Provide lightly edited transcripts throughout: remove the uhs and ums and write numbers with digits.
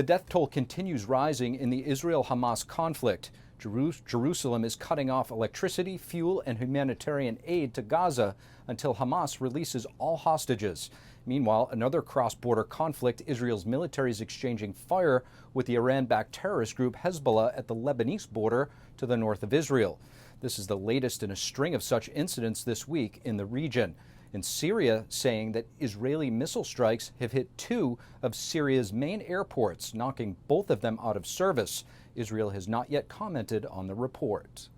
The death toll continues rising in the Israel-Hamas conflict. Jerusalem is cutting off electricity, fuel, and humanitarian aid to Gaza until Hamas releases all hostages. Meanwhile, another cross-border conflict, Israel's military is exchanging fire with the Iran-backed terrorist group Hezbollah at the Lebanese border to the north of Israel. This is the latest in a string of such incidents this week in the region. In Syria, saying that Israeli missile strikes have hit two of Syria's main airports, knocking both of them out of service. Israel has not yet commented on the report.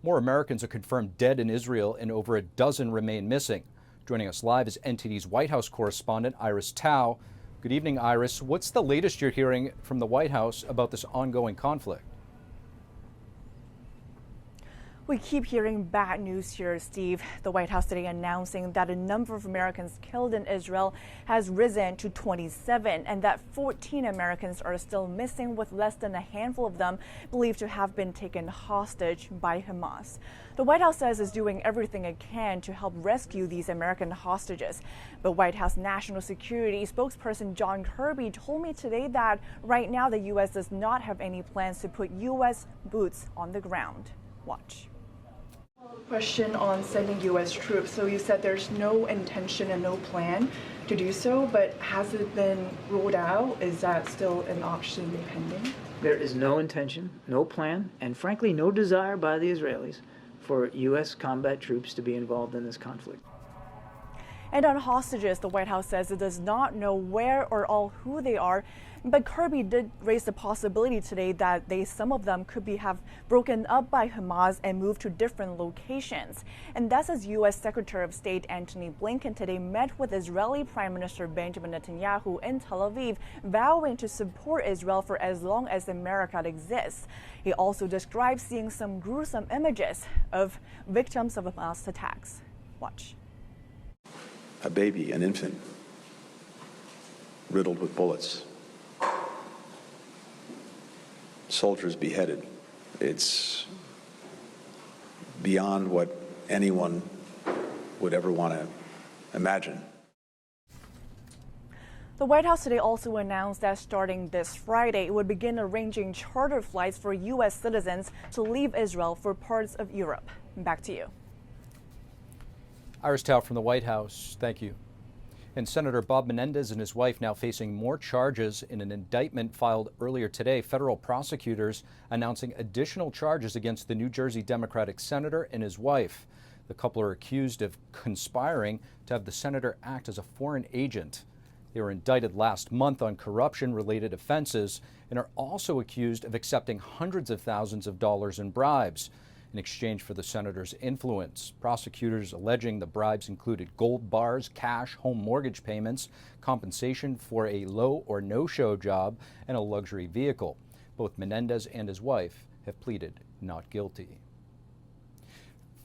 More Americans are confirmed dead in Israel and over a dozen remain missing. Joining us live is NTD's White House correspondent Iris Tao. Good evening, Iris. What's the latest you're hearing from the White House about this ongoing conflict? We keep hearing bad news here, Steve. The White House today announcing that the number of Americans killed in Israel has risen to 27 and that 14 Americans are still missing, with less than a handful of them believed to have been taken hostage by Hamas. The White House says it's doing everything it can to help rescue these American hostages. But White House National Security spokesperson John Kirby told me today that right now the U.S. does not have any plans to put U.S. boots on the ground. Watch. Question on sending U.S. troops. So you said there's no intention and no plan to do so, but has it been ruled out? Is that still an option pending? There is no intention, no plan, and frankly, no desire by the Israelis for U.S. combat troops to be involved in this conflict. And on hostages, the White House says it does not know where or who they are. But Kirby did raise the possibility today that some of them could have broken up by Hamas and moved to different locations. And that's as U.S. Secretary of State Antony Blinken today met with Israeli Prime Minister Benjamin Netanyahu in Tel Aviv, vowing to support Israel for as long as America exists. He also described seeing some gruesome images of victims of Hamas attacks. Watch. A baby, an infant, riddled with bullets. Soldiers beheaded. It's beyond what anyone would ever want to imagine. The White House today also announced that starting this Friday, it would begin arranging charter flights for U.S. citizens to leave Israel for parts of Europe. Back to you. Iris Tao from the White House, thank you. And Senator Bob Menendez and his wife now facing more charges in an indictment filed earlier today. Federal prosecutors announcing additional charges against the New Jersey Democratic senator and his wife. The couple are accused of conspiring to have the senator act as a foreign agent. They were indicted last month on corruption-related offenses and are also accused of accepting hundreds of thousands of dollars in bribes in exchange for the senator's influence. Prosecutors alleging the bribes included gold bars, cash, home mortgage payments, compensation for a low or no-show job, and a luxury vehicle. Both Menendez and his wife have pleaded not guilty.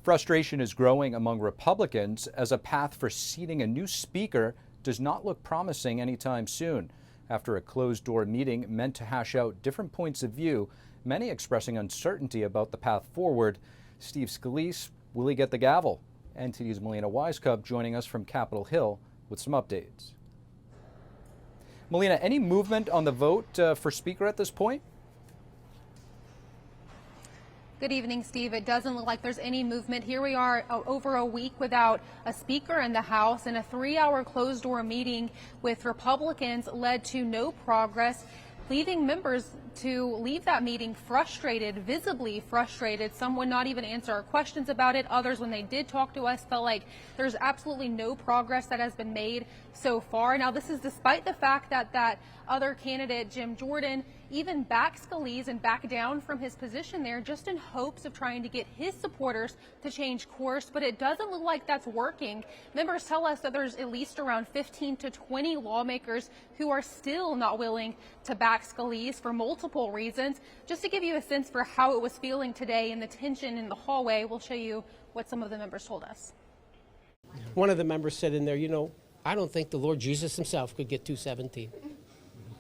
Frustration is growing among Republicans as a path for seating a new speaker does not look promising anytime soon. After a closed-door meeting meant to hash out different points of view, many expressing uncertainty about the path forward. Steve Scalise, will he get the gavel? NTD's Melina Wisecup joining us from Capitol Hill with some updates. Melina, any movement on the vote for Speaker at this point? Good evening, Steve. It doesn't look like there's any movement. Here we are over a week without a speaker in the House, and a 3-hour closed-door meeting with Republicans led to no progress, leaving members to leave that meeting frustrated, visibly frustrated. Some would not even answer our questions about it. Others, when they did talk to us, felt like there's absolutely no progress that has been made so far. Now, this is despite the fact that that other candidate, Jim Jordan, even backed Scalise and backed down from his position there just in hopes of trying to get his supporters to change course. But it doesn't look like that's working. Members tell us that there's at least around 15 to 20 lawmakers who are still not willing to back Scalise for multiple reasons. Just to give you a sense for how it was feeling today and the tension in the hallway, we'll show you what some of the members told us. One of the members said in there, you know, I don't think the Lord Jesus himself could get 217.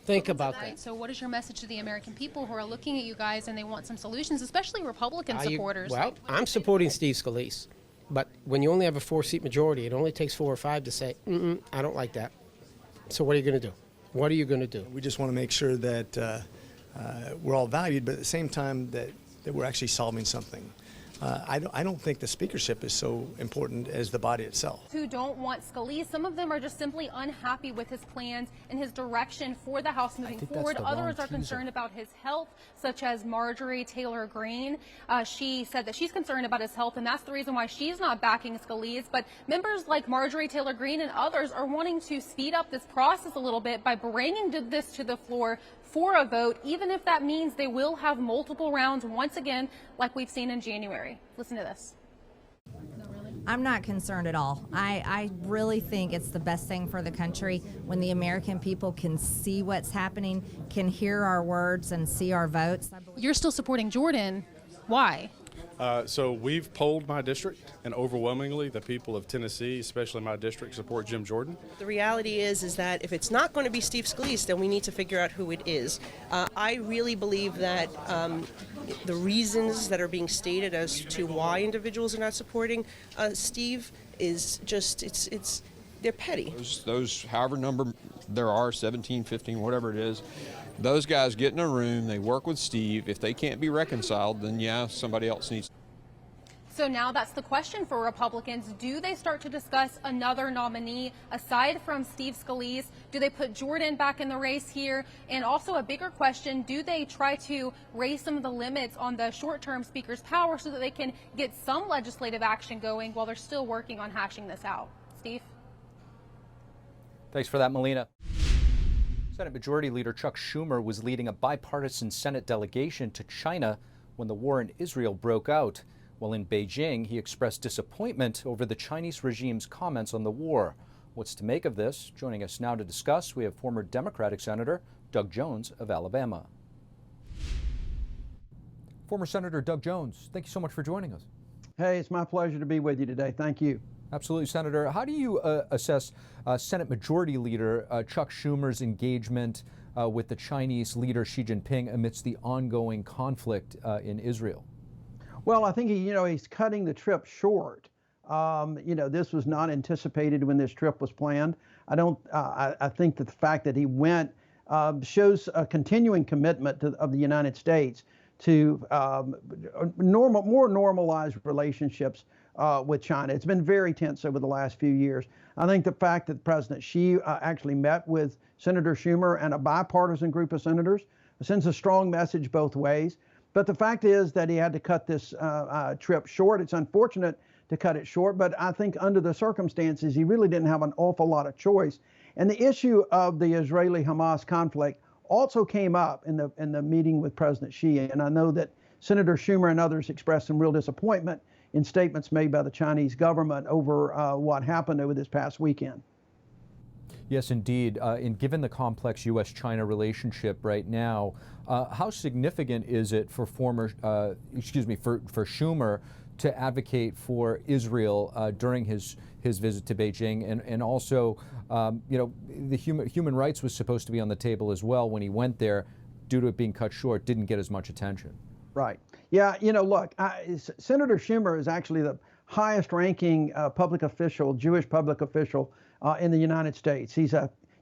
Think about that. So what is your message to the American people who are looking at you guys and they want some solutions, especially Republican supporters? Well, I'm supporting Steve Scalise, but when you only have a 4-seat majority, it only takes 4 or 5 to say, I don't like that. So what are you going to do? What are you going to do? We just want to make sure that we're all valued, but at the same time that we're actually solving something. I don't think the speakership is so important as the body itself. Who don't want Scalise. Some of them are just simply unhappy with his plans and his direction for the House moving forward. Others are concerned about his health, such as Marjorie Taylor Greene. She said that she's concerned about his health, and that's the reason why she's not backing Scalise. But members like Marjorie Taylor Greene and others are wanting to speed up this process a little bit by bringing this to the floor for a vote, even if that means they will have multiple rounds once again, like we've seen in January. Listen to this. I'm not concerned at all. I really think it's the best thing for the country when the American people can see what's happening, can hear our words and see our votes. You're still supporting Jordan. Why? So we've polled my district, and overwhelmingly the people of Tennessee, especially my district, support Jim Jordan. The reality is that if it's not going to be Steve Scalise, then we need to figure out who it is. I really believe that the reasons that are being stated as to why individuals are not supporting Steve is just, they're petty. Those however number there are, 17, 15, whatever it is, those guys get in a room, they work with Steve. If they can't be reconciled, then yeah, somebody else needs. So now that's the question for Republicans. Do they start to discuss another nominee aside from Steve Scalise? Do they put Jordan back in the race here? And also a bigger question, do they try to raise some of the limits on the short-term speaker's power so that they can get some legislative action going while they're still working on hashing this out? Steve? Thanks for that, Melina. Senate Majority Leader Chuck Schumer was leading a bipartisan Senate delegation to China when the war in Israel broke out. While in Beijing, he expressed disappointment over the Chinese regime's comments on the war. What's to make of this? Joining us now to discuss, we have former Democratic Senator Doug Jones of Alabama. Former Senator Doug Jones, thank you so much for joining us. Hey, it's my pleasure to be with you today. Thank you. Absolutely, Senator. How do you assess Senate Majority Leader Chuck Schumer's engagement with the Chinese leader Xi Jinping amidst the ongoing conflict in Israel? Well, I think he's cutting the trip short. This was not anticipated when this trip was planned. I think that the fact that he went shows a continuing commitment of the United States to more normalized relationships with China. It's been very tense over the last few years. I think the fact that President Xi actually met with Senator Schumer and a bipartisan group of senators sends a strong message both ways. But the fact is that he had to cut this trip short. It's unfortunate to cut it short, but I think under the circumstances, he really didn't have an awful lot of choice. And the issue of the Israeli-Hamas conflict also came up in the meeting with President Xi. And I know that Senator Schumer and others expressed some real disappointment in statements made by the Chinese government over what happened over this past weekend. Yes, indeed. And given the complex U.S.-China relationship right now, how significant is it for for Schumer to advocate for Israel during his visit to Beijing, and also, the human rights was supposed to be on the table as well when he went there. Due to it being cut short, didn't get as much attention. Right. Yeah, look, Senator Schumer is actually the highest-ranking Jewish public official in the United States. He's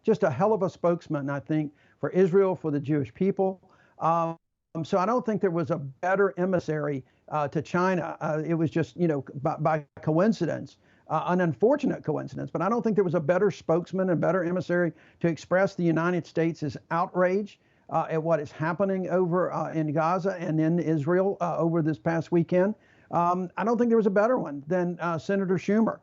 just a hell of a spokesman, I think, for Israel, for the Jewish people. So I don't think there was a better emissary to China. It was just, by coincidence, an unfortunate coincidence, but I don't think there was a better spokesman and better emissary to express the United States' outrage at what is happening over in Gaza and in Israel over this past weekend. I don't think there was a better one than Senator Schumer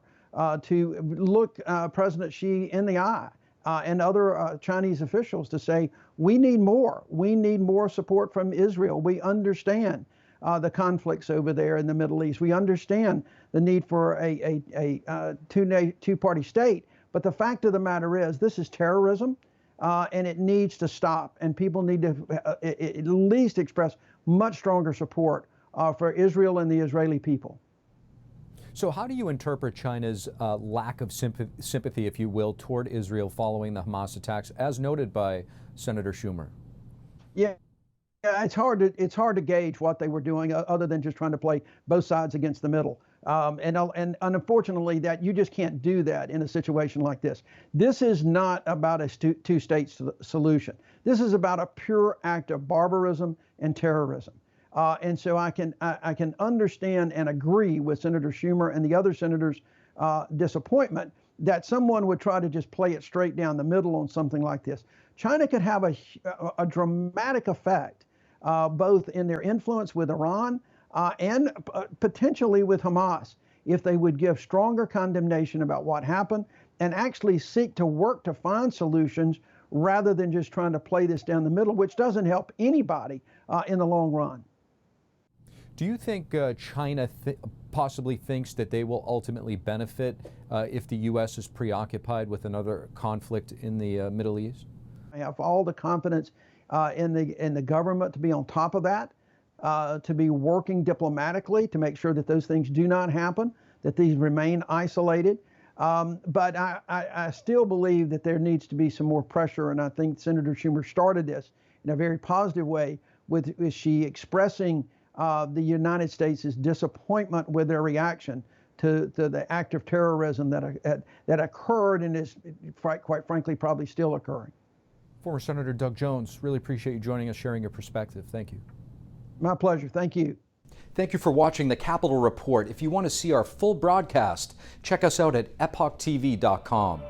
to look President Xi in the eye and other Chinese officials to say, we need more. We need more support from Israel. We understand the conflicts over there in the Middle East. We understand the need for a two-party state. But the fact of the matter is, this is terrorism. And it needs to stop, and people need to at least express much stronger support for Israel and the Israeli people. So how do you interpret China's lack of sympathy, if you will, toward Israel following the Hamas attacks, as noted by Senator Schumer? Yeah, it's hard to gauge what they were doing other than just trying to play both sides against the middle. And unfortunately, that you just can't do that in a situation like this. This is not about a two-state solution. This is about a pure act of barbarism and terrorism. And so I can understand and agree with Senator Schumer and the other senators' disappointment that someone would try to just play it straight down the middle on something like this. China could have a dramatic effect, both in their influence with Iran and potentially with Hamas, if they would give stronger condemnation about what happened and actually seek to work to find solutions rather than just trying to play this down the middle, which doesn't help anybody in the long run. Do you think China possibly thinks that they will ultimately benefit if the U.S. is preoccupied with another conflict in the Middle East? I have all the confidence in the government to be on top of that, to be working diplomatically to make sure that those things do not happen, that these remain isolated. But I still believe that there needs to be some more pressure, and I think Senator Schumer started this in a very positive way with she expressing the United States' disappointment with their reaction to the act of terrorism that occurred and is, quite frankly, probably still occurring. Former Senator Doug Jones, really appreciate you joining us, sharing your perspective. Thank you. My pleasure. Thank you. Thank you for watching the Capitol Report. If you want to see our full broadcast, check us out at epochtv.com.